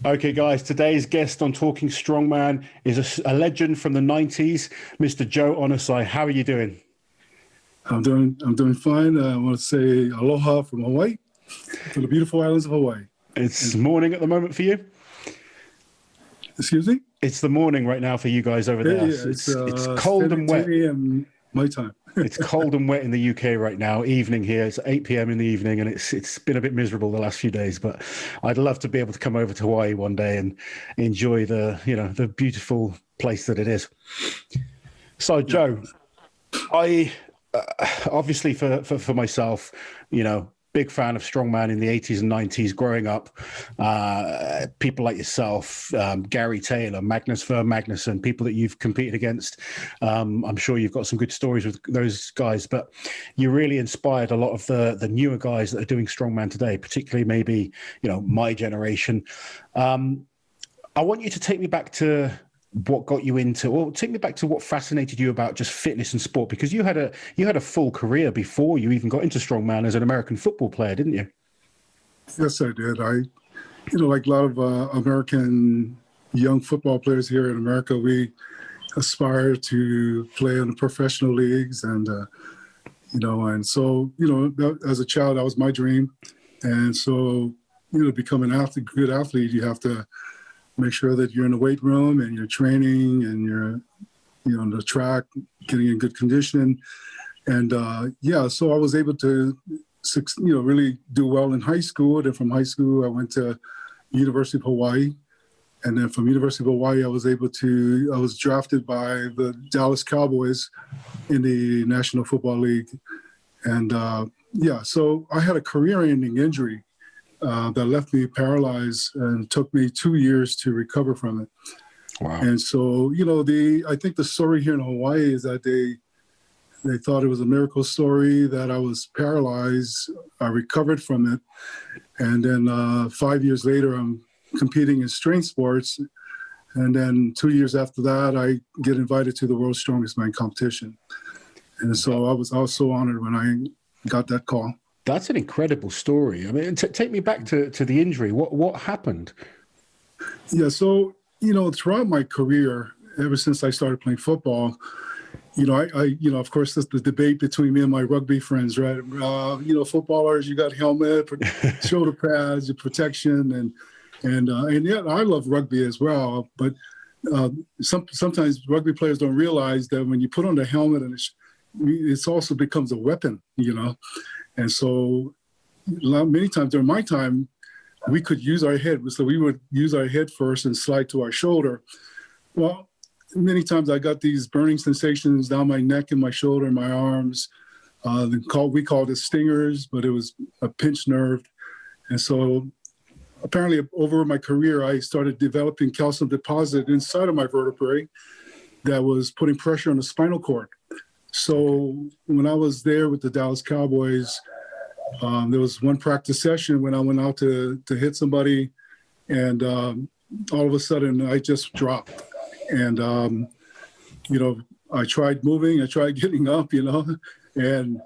Okay, guys, today's guest on Talking Strongman is a legend from the 90s, Mr. Joe Onosai. How are you doing? I'm doing fine. I want to say aloha from Hawaii, to the beautiful islands of Hawaii. It's morning at the moment for you? Excuse me? It's the morning right now for you guys over Yeah, there. yeah, It's cold 10, and wet. 10 a.m. my time. It's cold and wet in the UK right now. Evening here. It's 8 p.m. in the evening, and it's been a bit miserable the last few days. But I'd love to be able to come over to Hawaii one day and enjoy the beautiful place that it is. So, Joe, I obviously for myself, big fan of Strongman in the 80s and 90s growing up. People like yourself, Gary Taylor, Magnus Ver Magnusson, people that you've competed against. I'm sure you've got some good stories with those guys, but you really inspired a lot of the newer guys that are doing Strongman today, particularly maybe, my generation. I want you to take me back to what got you into, or take me back to what fascinated you about just fitness and sport, because you had a full career before you even got into Strongman as an American football player, didn't you? Yes, I did. Like a lot of American young football players here in America, we aspire to play in the professional leagues, and as a child, that was my dream. And so, become an athlete, good athlete, you have to make sure that you're in the weight room and you're training and you're, on the track, getting in good condition. And so I was able to, really do well in high school. Then from high school, I went to University of Hawaii. And then from University of Hawaii, I was drafted by the Dallas Cowboys in the National Football League. And so I had a career-ending injury that left me paralyzed and took me 2 years to recover from it. Wow. And so, I think the story here in Hawaii is that they thought it was a miracle story that I was paralyzed. I recovered from it. And then 5 years later, I'm competing in strength sports. And then 2 years after that, I get invited to the World's Strongest Man competition. And so I was so honored when I got that call. That's an incredible story. I mean, take me back to the injury. What happened? Yeah, so, throughout my career, ever since I started playing football, I of course, there's the debate between me and my rugby friends, right? Footballers, you got helmet, shoulder pads, your protection, and I love rugby as well. But sometimes rugby players don't realize that when you put on the helmet, and it also becomes a weapon, And so many times during my time, we could use our head. So we would use our head first and slide to our shoulder. Well, many times I got these burning sensations down my neck and my shoulder and my arms. We called it stingers, but it was a pinched nerve. And so apparently over my career, I started developing calcium deposit inside of my vertebrae that was putting pressure on the spinal cord. So when I was there with the Dallas Cowboys, there was one practice session when I went out to hit somebody, and all of a sudden I just dropped. And, I tried moving, I tried getting up, and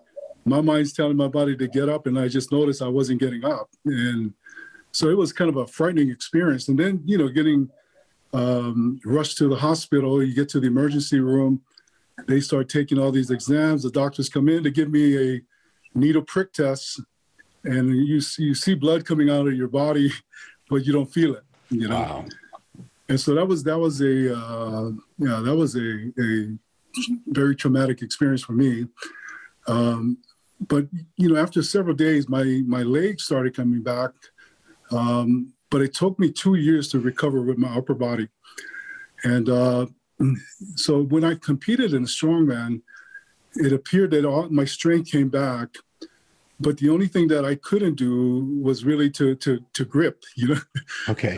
my mind's telling my body to get up, and I just noticed I wasn't getting up. And so it was kind of a frightening experience. And then, getting rushed to the hospital, you get to the emergency room, they start taking all these exams. The doctors come in to give me a needle prick test, and you see blood coming out of your body, but you don't feel it. Wow. And so that was a very traumatic experience for me. But after several days, my legs started coming back, but it took me 2 years to recover with my upper body. And so when I competed in Strongman, it appeared that my strength came back, but the only thing that I couldn't do was really to grip, Okay.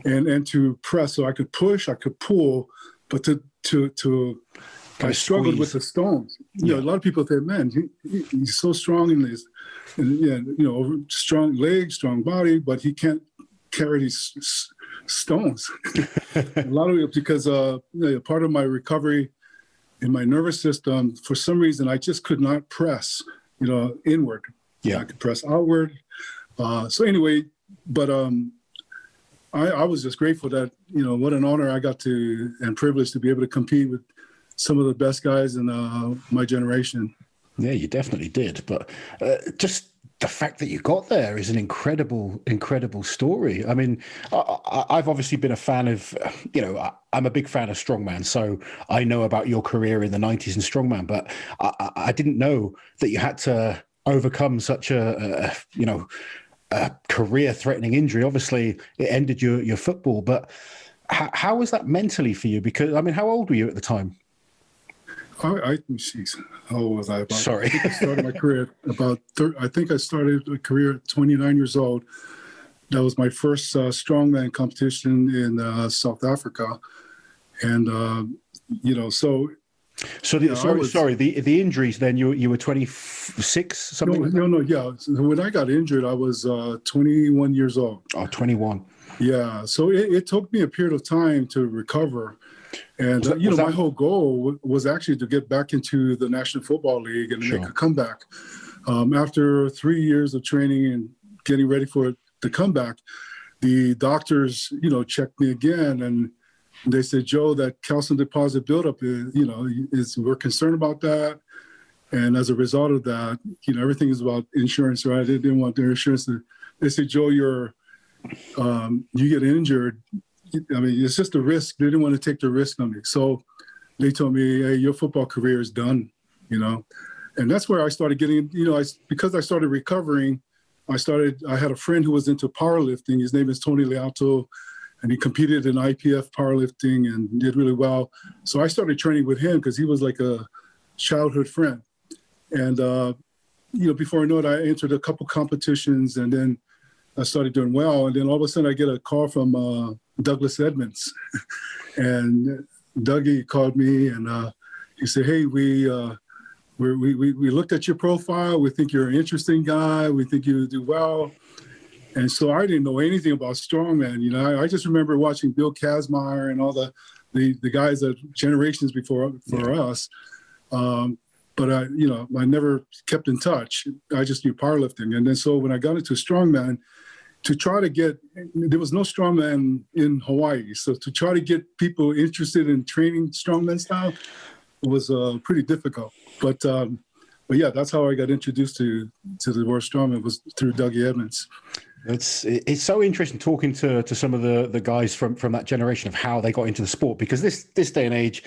And to press. So I could push, I could pull, but I struggled with the stones. A lot of people say, man, he's so strong in this, and strong legs, strong body, but he can't carry these stones. A lot of it because part of my recovery in my nervous system, for some reason, I just could not press, inward. Yeah. I could press outward. So anyway, but I was just grateful that, what an honor I got to and privilege to be able to compete with some of the best guys in my generation. Yeah, you definitely did. But just the fact that you got there is an incredible, incredible story. I mean, I've obviously been a fan of, I'm a big fan of Strongman. So I know about your career in the 90s in Strongman, but I didn't know that you had to overcome such a career-threatening injury. Obviously, it ended your football, but how was that mentally for you? Because, I mean, how old were you at the time? Jeez, how old was I? Sorry. I think I started my career I think I started a career at 29 years old. That was my first strongman competition in South Africa. And, so the injuries then, you were 26, something? No, yeah. When I got injured, I was 21 years old. Oh, 21. Yeah. So it took me a period of time to recover. And, my whole goal was actually to get back into the National Football League and make a comeback. After 3 years of training and getting ready for the comeback, the doctors, checked me again. And they said, Joe, that calcium deposit buildup, we're concerned about that. And as a result of that, everything is about insurance, right? They didn't want their insurance. They said, Joe, you get injured. I mean, it's just a risk. They didn't want to take the risk on me. So they told me, hey, your football career is done, And that's where I started getting, because I started recovering, I had a friend who was into powerlifting. His name is Tony Lealto, and he competed in IPF powerlifting and did really well. So I started training with him because he was like a childhood friend. And, before I know it, I entered a couple competitions, and then I started doing well. And then all of a sudden I get a call from Douglas Edmonds. And Dougie called me, and he said, hey, we looked at your profile. We think you're an interesting guy. We think you do well. And so I didn't know anything about strongman. I just remember watching Bill Kazmaier and all the guys that generations before us. But I never kept in touch. I just knew powerlifting. And then so when I got into strongman, there was no strongman in Hawaii. So to try to get people interested in training strongman style was pretty difficult. But yeah, that's how I got introduced to the word strongman, was through Dougie Edmonds. It's so interesting talking to some of the guys from that generation of how they got into the sport, because this day and age,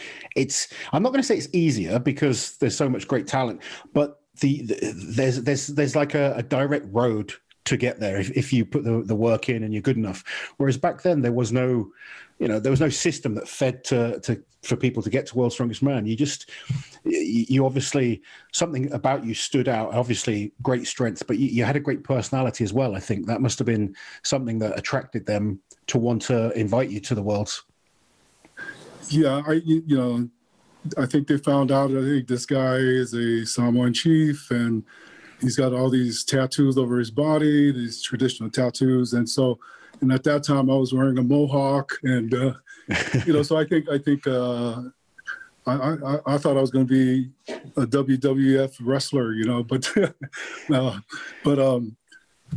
I'm not going to say it's easier because there's so much great talent, but there's like a direct road to get there if you put the work in and you're good enough. Whereas back then there was no system that fed for people to get to World's Strongest Man. You obviously, something about you stood out. Obviously, great strength, but you had a great personality as well. I think that must have been something that attracted them to want to invite you to the Worlds. Yeah, I think they found out. I think this guy is a Samoan chief, and he's got all these tattoos over his body, these traditional tattoos, and at that time I was wearing a mohawk, and so I think I thought I was going to be a WWF wrestler, but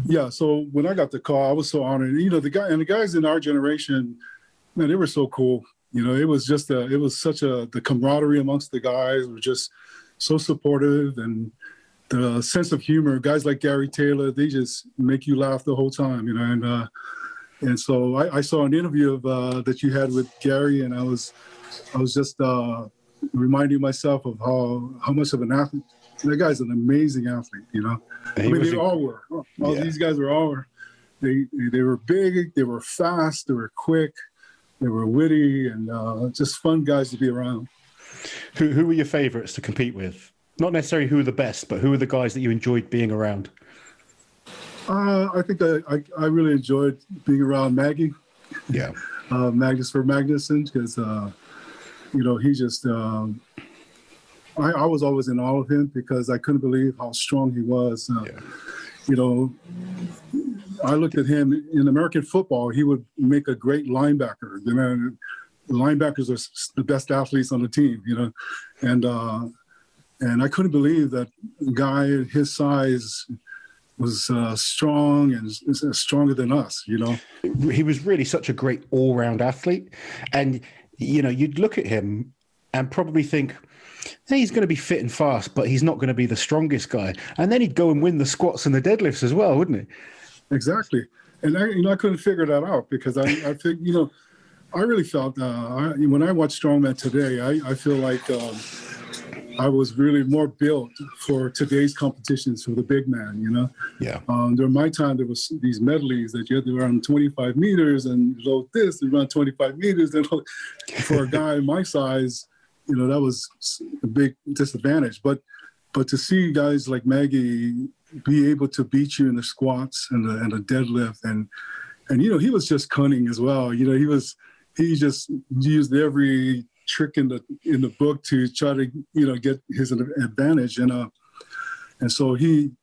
yeah. So when I got the call, I was so honored. The guys in our generation, man, they were so cool. It was just the camaraderie amongst the guys were just so supportive, and the sense of humor. Guys like Gary Taylor, they just make you laugh the whole time, and so I saw an interview that you had with Gary, and I was just reminding myself of how much of an athlete. That guy's an amazing athlete, they all were. These guys were they were big, they were fast, they were quick, they were witty, and just fun guys to be around. Who were your favorites to compete with? Not necessarily who were the best, but who were the guys that you enjoyed being around? I think I really enjoyed being around Maggie. Yeah. Magnus for Magnuson, because, he just, I was always in awe of him because I couldn't believe how strong he was. I looked at him in American football, he would make a great linebacker. Linebackers are the best athletes on the team, and I couldn't believe that a guy his size strong and stronger than us, you know. He was really such a great all-round athlete. And, you know, you'd look at him and probably think, hey, he's going to be fit and fast, but he's not going to be the strongest guy. And then he'd go and win the squats and the deadlifts as well, wouldn't he? Exactly. And I couldn't figure that out because I think, you know, I really felt when I watch Strongman today, I feel like I was really more built for today's competitions for the big man, you know? Yeah. During my time, there was these medleys that you had to run 25 meters and load this and run 25 meters. And for a guy my size, you know, that was a big disadvantage. But to see guys like Maggie be able to beat you in the squats and the deadlift and you know, he was just cunning as well. You know, he just used every trick in the book to try to, you know, get his advantage. And so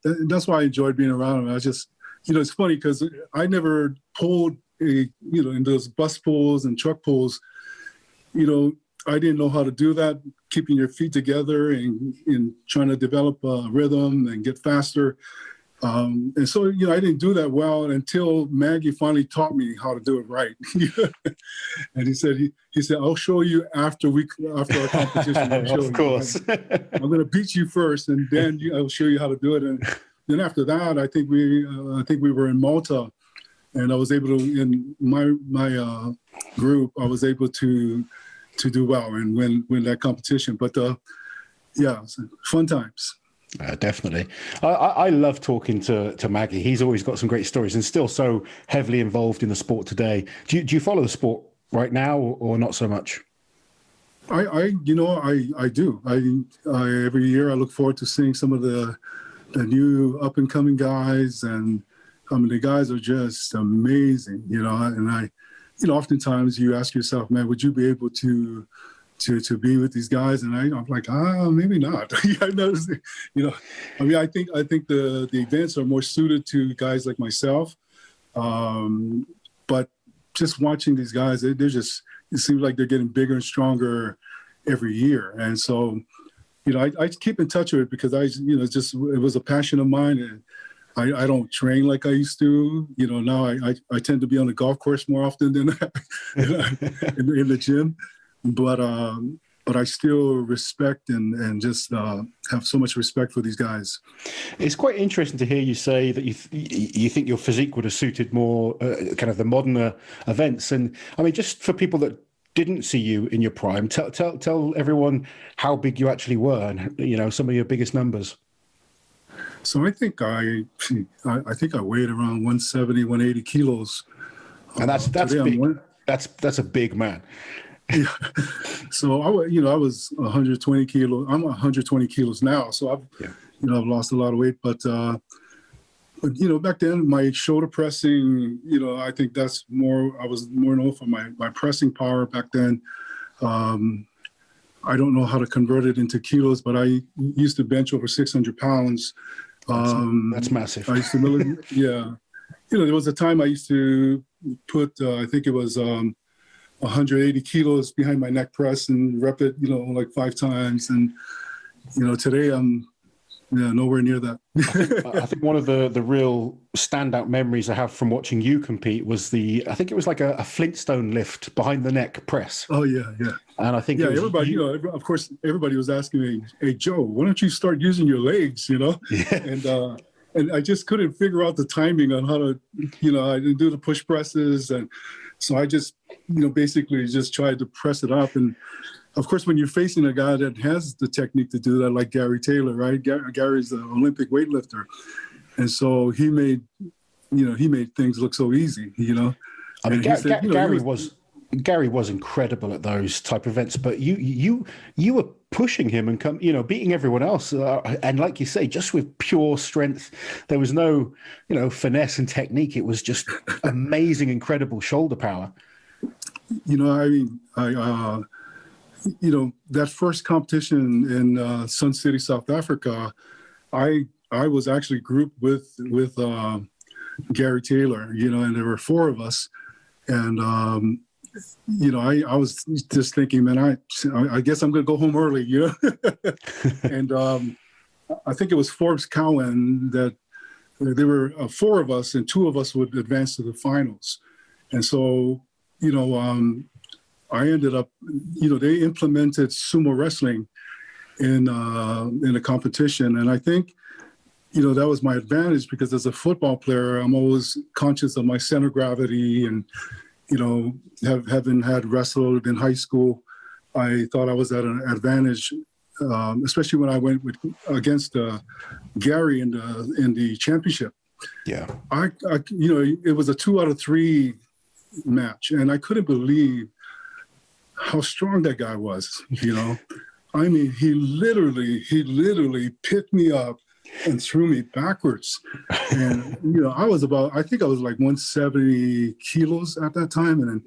that's why I enjoyed being around him. I just, you know, it's funny because I never pulled you know, in those bus pulls and truck pulls, you know, I didn't know how to do that, keeping your feet together and trying to develop a rhythm and get faster. And so, you know, I didn't do that well until Maggie finally taught me how to do it right. And he said, I'll show you after our competition. Of course. I'm going to beat you first, and then I'll show you how to do it. And then after that, I think we were in Malta, and I was able to, in my group, I was able to do well and win that competition. But yeah, fun times. Definitely. I love talking to Maggie. He's always got some great stories and still so heavily involved in the sport today. Do you follow the sport right now or not so much? I do. Every year I look forward to seeing some of the new up and coming guys, and I mean, the guys are just amazing, you know, and oftentimes you ask yourself, man, would you be able to be with these guys? And I'm like, maybe not. I noticed, you know, I mean, I think the events are more suited to guys like myself. But just watching these guys, it seems like they're getting bigger and stronger every year. And so, you know, I keep in touch with it because it was a passion of mine. And I don't train like I used to. You know, now I tend to be on the golf course more often than in the gym. But I still respect and just have so much respect for these guys. It's quite interesting to hear you say that you think your physique would have suited more kind of the modern events. And I mean, just for people that didn't see you in your prime, tell everyone how big you actually were and, you know, some of your biggest numbers. So I think I weighed around 170, 180 kilos. And that's big. That's a big man. Yeah. So I was 120 kilos. I'm 120 kilos now. So I've lost a lot of weight, but you know, back then my shoulder pressing, you know, I think I was more known for my pressing power back then. I don't know how to convert it into kilos, but I used to bench over 600 pounds. That's massive. I used to, yeah. You know, there was a time I used to put, I think it was 180 kilos behind my neck press and rep it, you know, like 5 times. And, you know, today I'm nowhere near that. I think one of the real standout memories I have from watching you compete was I think it was like a Flintstone lift behind the neck press. Oh, yeah, yeah. And I think everybody, you know, of course, everybody was asking me, hey, Joe, why don't you start using your legs, you know? Yeah. And I just couldn't figure out the timing on how to, you know, I didn't do the push presses. And so I just, you know, basically just tried to press it up. And of course, when you're facing a guy that has the technique to do that, like Gary Taylor, right? Gary's the Olympic weightlifter. And so he made things look so easy, you know? I mean, Gary was incredible at those type of events, but you were pushing him and beating everyone else. And like you say, just with pure strength, there was no, you know, finesse and technique. It was just amazing, incredible shoulder power. You know, I mean, you know, that first competition in Sun City, South Africa, I was actually grouped with Gary Taylor, you know, and there were 4 of us. And, you know, I was just thinking, man, I guess I'm going to go home early, you know? And I think it was Forbes Cowan that there were 4 of us, and 2 of us would advance to the finals. And so, I ended up, they implemented sumo wrestling in a competition. And I think, that was my advantage, because as a football player, I'm always conscious of my center of gravity. And, having had wrestled in high school, I thought I was at an advantage, especially when I went against Gary in the championship. Yeah. It was a 2 out of 3 match, and I couldn't believe how strong that guy was. I mean, he literally picked me up and threw me backwards. And I think I was like 170 kilos at that time,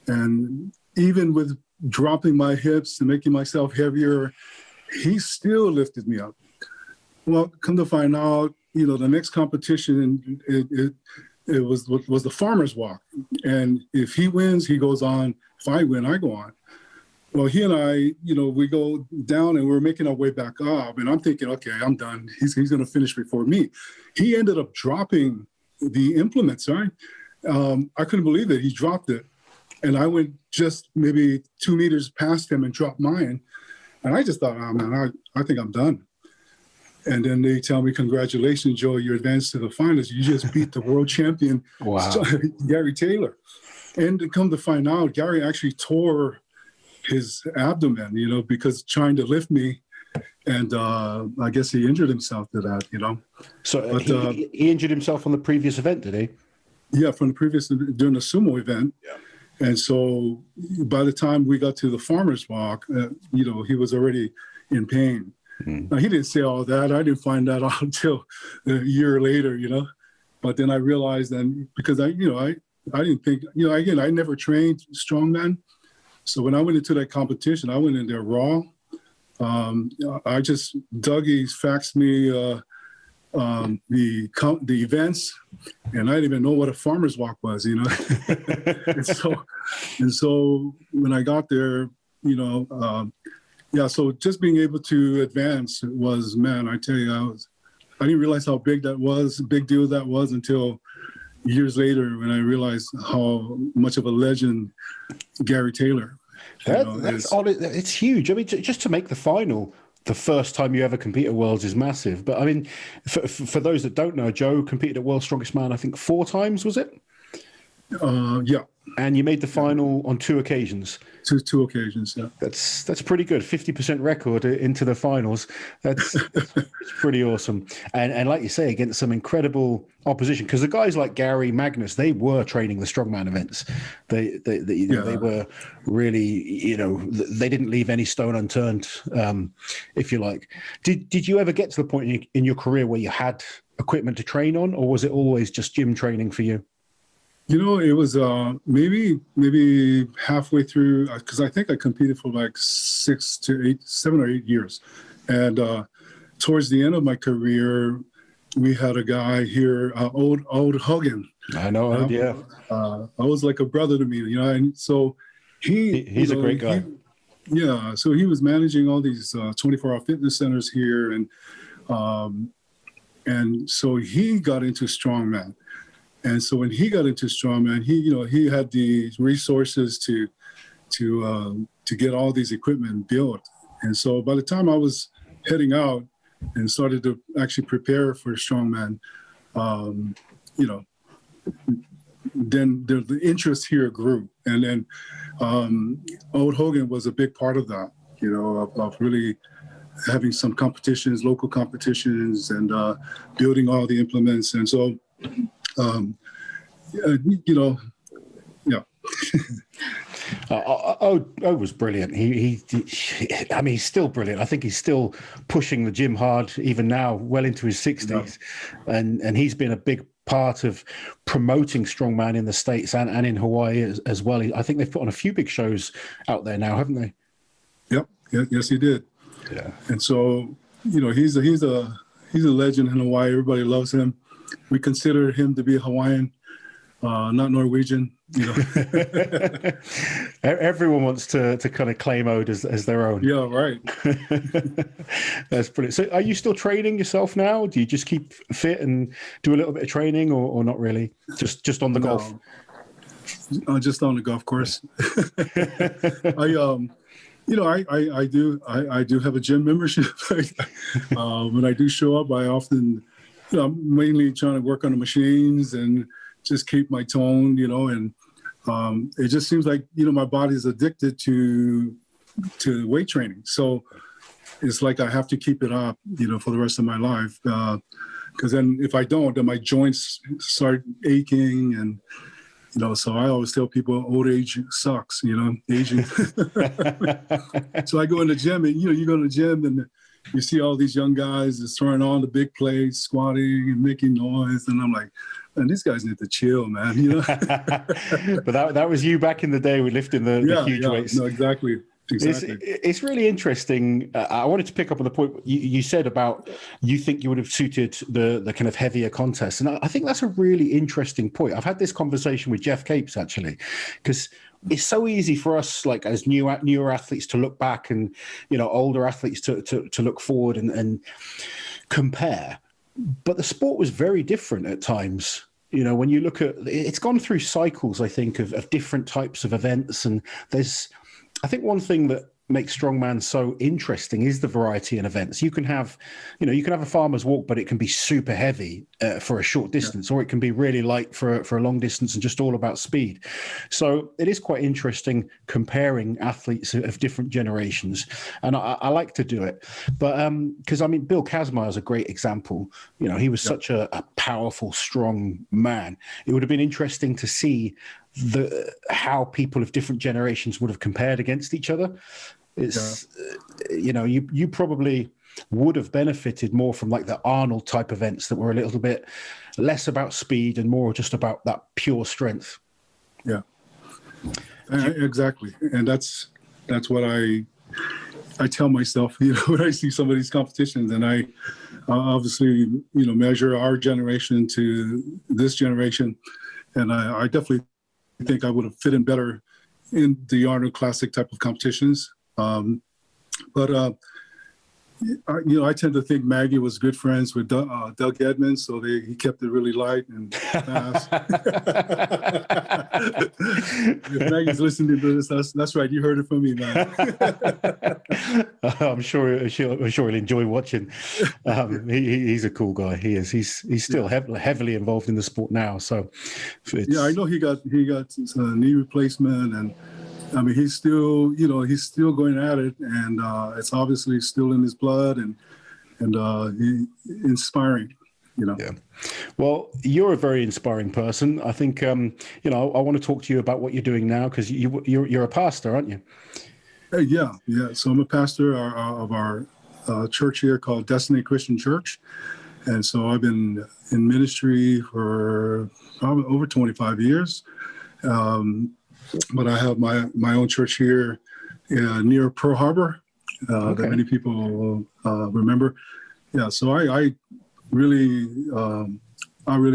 and even with dropping my hips and making myself heavier, he still lifted me up. Well, come to find out, the next competition, it was the farmer's walk. And if he wins, he goes on. If I win, I go on. Well, he and I, we go down and we're making our way back up. And I'm thinking, okay, I'm done. He's going to finish before me. He ended up dropping the implements, right? I couldn't believe it. He dropped it. And I went just maybe 2 meters past him and dropped mine. And I just thought, oh, man, I think I'm done. And then they tell me, congratulations, Joe, you advanced to the finals. You just beat the world champion, wow, Gary Taylor. And to come to find out, Gary actually tore his abdomen, because trying to lift me. And I guess he injured himself to that, So he injured himself on the previous event, did he? Yeah, during the sumo event. Yeah. And so by the time we got to the farmer's walk, he was already in pain. Mm-hmm. Now, he didn't say all that. I didn't find that out until a year later, But then I realized then, because I didn't think, again, I never trained strongman. So when I went into that competition, I went in there raw. Dougie's faxed me the events, and I didn't even know what a farmer's walk was, and so when I got there, so just being able to advance was, man, I tell you, I didn't realize how big deal that was until years later when I realized how much of a legend Gary Taylor. It's huge. I mean, just to make the final the first time you ever compete at Worlds is massive. But I mean, for those that don't know, Joe competed at World's Strongest Man, I think 4 times, was it? Yeah. And you made the final on 2 occasions. Two occasions, yeah. That's pretty good. 50% record into the finals. That's pretty awesome. And like you say, against some incredible opposition, because the guys like Gary, Magnus, they were training the strongman events. They were really, they didn't leave any stone unturned, if you like. Did you ever get to the point in your career where you had equipment to train on, or was it always just gym training for you? It was maybe halfway through, because I think I competed for like 7 or 8 years. And towards the end of my career, we had a guy here, Old Hogan. I know, yeah. I was like a brother to me, and so he's a great guy. So he was managing all these 24-hour fitness centers here. And so he got into strongman. And so when he got into strongman, he had the resources to get all these equipment built. And so by the time I was heading out and started to actually prepare for strongman, then the interest here grew. And then Old Hogan was a big part of that, of really having some competitions, local competitions, and building all the implements. And so, yeah. Was brilliant. He's still brilliant. I think he's still pushing the gym hard even now, well into his 60s. Yeah. And he's been a big part of promoting strongman in the States and in Hawaii as well. I think they've put on a few big shows out there now, haven't they? Yep. Yes, he did. Yeah. And so, he's a legend in Hawaii. Everybody loves him. We consider him to be Hawaiian. not Norwegian. Everyone wants to kind of claim ode as their own. Yeah, right. That's brilliant. So are you still training yourself now? Do you just keep fit and do a little bit of training, or not really? Just on the golf? Just on the golf course. I do have a gym membership. When I do show up, I often, I'm mainly trying to work on the machines and just keep my tone, and it just seems like, my body's addicted to weight training. So it's like I have to keep it up, for the rest of my life. Because then if I don't, then my joints start aching and, so I always tell people old age sucks, aging. So I go in the gym and, you go to the gym and you see all these young guys just throwing on the big plates, squatting and making noise. And I'm like, man, these guys need to chill, man, But that was you back in the day with lifting the huge weights. No, exactly. It's really interesting. I wanted to pick up on the point you said about you think you would have suited the kind of heavier contests. And I think that's a really interesting point. I've had this conversation with Jeff Capes, actually, because it's so easy for us, like as newer athletes, to look back and, older athletes to look forward and compare. But the sport was very different at times. When you look at it's gone through cycles, I think, of different types of events. And I think one thing that makes strongman so interesting is the variety in events. You can have, a farmer's walk, but it can be super heavy for a short distance, or it can be really light for a long distance and just all about speed. So it is quite interesting comparing athletes of different generations, and I like to do it. But because Bill Kazmaier is a great example. He was such a powerful, strong man. It would have been interesting to see how people of different generations would have compared against each other. You probably would have benefited more from like the Arnold type events that were a little bit less about speed and more just about that pure strength. Yeah, exactly. And that's what I tell myself, when I see some of these competitions, and I obviously, measure our generation to this generation. And I definitely think I would have fit in better in the Arnold Classic type of competitions. I tend to think Maggie was good friends with Doug Edmonds, so he kept it really light and fast. If Maggie's listening to this, that's right. You heard it from me, man. I'm sure he'll enjoy watching. He's a cool guy. He is. He's still heavily involved in the sport now. So, I know he got his knee replacement, and he's still going at it, and it's obviously still in his blood, and inspiring, Yeah. Well, you're a very inspiring person. I think, I want to talk to you about what you're doing now, because you're a pastor, aren't you? Yeah. So I'm a pastor of our church here called Destiny Christian Church, and so I've been in ministry for probably over 25 years. But I have my own church here near Pearl Harbor that many people remember. Yeah, so I really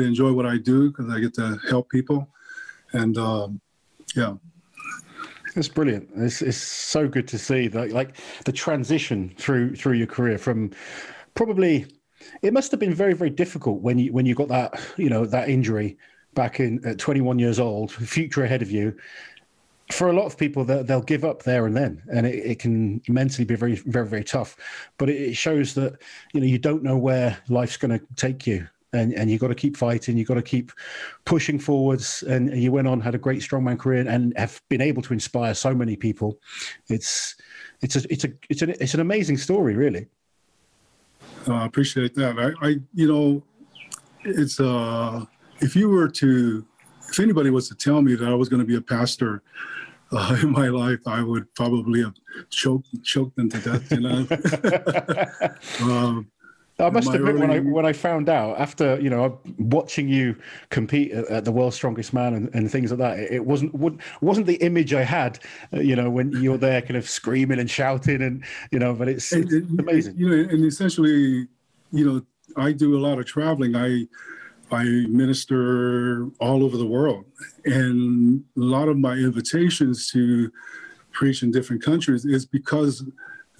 enjoy what I do because I get to help people, and That's brilliant. It's so good to see that, like the transition through your career from probably, it must have been very, very difficult when you got that that injury back at 21 years old, future ahead of you. For a lot of people, they'll give up there and then, and it can mentally be very, very, very tough. But it shows that you don't know where life's going to take you, and you got to keep fighting. You got to keep pushing forwards. And you went on, had a great strongman career, and have been able to inspire so many people. It's an amazing story, really. I appreciate that. It's if anybody was to tell me that I was going to be a pastor in my life, I would probably have choked them to death. I must admit, when I found out after watching you compete at the World's Strongest Man and things like that, it wasn't the image I had. When you're there, kind of screaming and shouting, and but it's amazing. And essentially, I do a lot of traveling. I minister all over the world. And a lot of my invitations to preach in different countries is because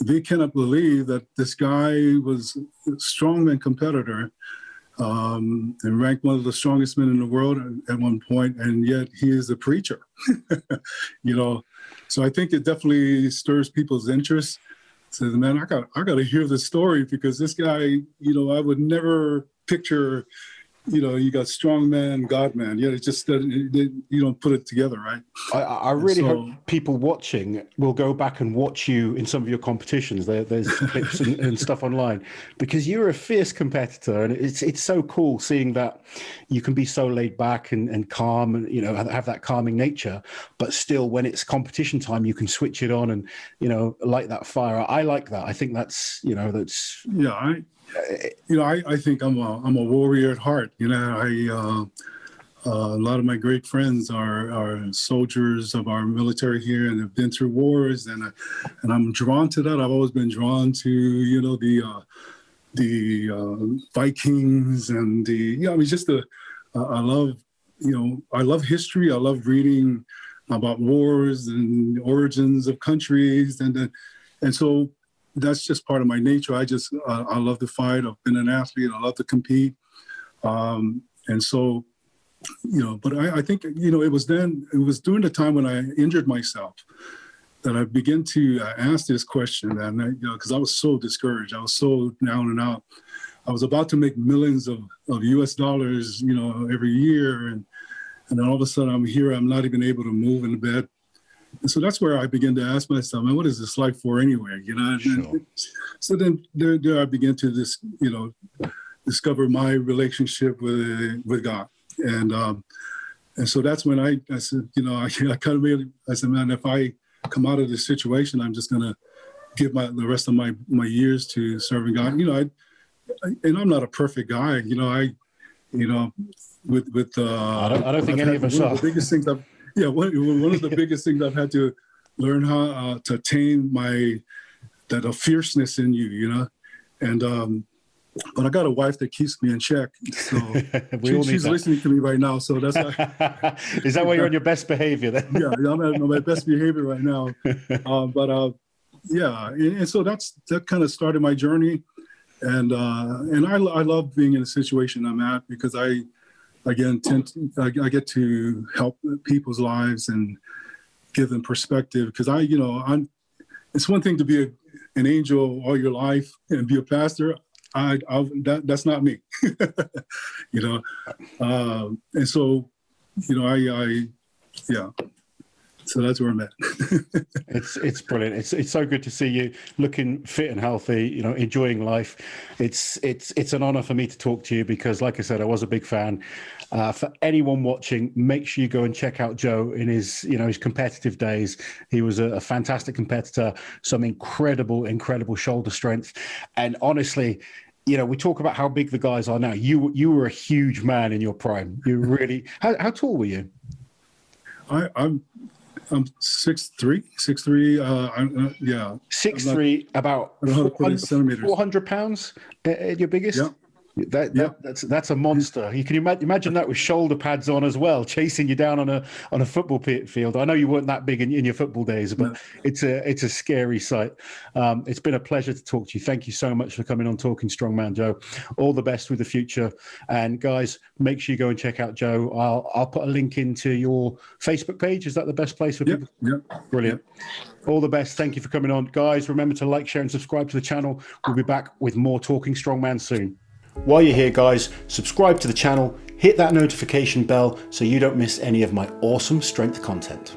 they cannot believe that this guy was a strongman competitor, and ranked one of the strongest men in the world at one point, and yet he is a preacher. So I think it definitely stirs people's interest. Says, man, I got to hear this story, because this guy, I would never picture, you got strongman, God-man. Yeah, it's just that you don't put it together, right? I really hope people watching will go back and watch you in some of your competitions. There's clips and stuff online, because you're a fierce competitor, and it's so cool seeing that you can be so laid back and calm, and have that calming nature, but still when it's competition time, you can switch it on and light that fire. I like that. I think that's yeah. I think I'm a warrior at heart. A lot of my great friends are soldiers of our military here and have been through wars, and I'm drawn to that. I've always been drawn to the Vikings and I love history. I love reading about wars and origins of countries, and so that's just part of my nature. I love to fight. I've been an athlete. I love to compete. And so, but I think, it was during the time when I injured myself that I began to ask this question, and because I was so discouraged. I was so down and out. I was about to make millions of US dollars, every year. And then all of a sudden I'm here. I'm not even able to move in the bed. And so that's where I began to ask myself, man, what is this life for anyway? Sure. So then there I began to discover my relationship with God. And so that's when I said, I said, man, if I come out of this situation, I'm just going to give the rest of my years to serving God. And I'm not a perfect guy. I don't think any of us are. The biggest things one of the biggest things I've had to learn how to attain that fierceness in you, and but I got a wife that keeps me in check, so she's listening to me right now. So that's why. Is that why you're on your best behavior then? Yeah, I'm on my best behavior right now. And so that kind of started my journey, and I love being in the situation I'm at, because I get to help people's lives and give them perspective. Because it's one thing to be an angel all your life and be a pastor. That's not me, and so, so that's where I'm at. It's brilliant. It's so good to see you looking fit and healthy, enjoying life. It's an honor for me to talk to you, because like I said, I was a big fan. For anyone watching, make sure you go and check out Joe in his competitive days. He was a fantastic competitor, some incredible shoulder strength. And honestly, we talk about how big the guys are now. You were a huge man in your prime. You really, how tall were you? I'm 6'3", 6'3", yeah. 6'3", about 400 pounds at your biggest? Yeah. That's a monster. You can imagine that with shoulder pads on as well, chasing you down on a football field. I know you weren't that big in your football days, but it's a scary sight. It's been a pleasure to talk to you. Thank you so much for coming on Talking Strongman, Joe. All the best with the future. And guys, make sure you go and check out Joe. I'll put a link into your Facebook page. Is that the best place for people? Yeah. Brilliant. All the best. Thank you for coming on. Guys, remember to like, share, and subscribe to the channel. We'll be back with more Talking Strongman soon. While you're here, guys, subscribe to the channel, hit that notification bell so you don't miss any of my awesome strength content.